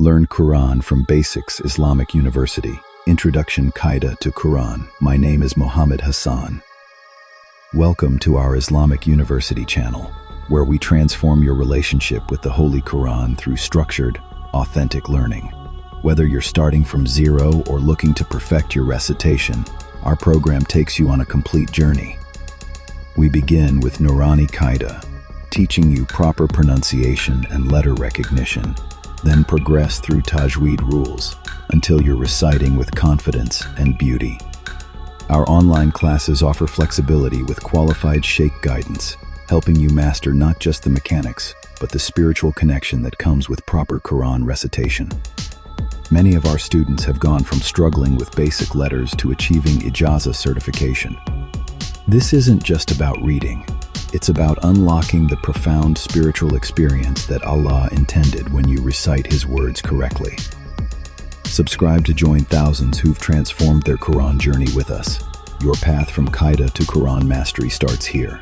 Learn Quran from Basics Islamic University. Introduction Qaida to Quran. My name is Mohammed Hassan. Welcome to our Islamic University channel, where we transform your relationship with the Holy Qur'an through structured, authentic learning. Whether you're starting from zero or looking to perfect your recitation, our program takes you on a complete journey. We begin with Nurani Qaida, teaching you proper pronunciation and letter recognition, then progress through Tajweed rules until you're reciting with confidence and beauty. Our online classes offer flexibility with qualified sheikh guidance, helping you master not just the mechanics, but the spiritual connection that comes with proper Quran recitation. Many of our students have gone from struggling with basic letters to achieving Ijazah certification. This isn't just about reading. It's about unlocking the profound spiritual experience that Allah intended when you recite His words correctly. Subscribe to join thousands who've transformed their Quran journey with us. Your path from Qaida to Quran mastery starts here.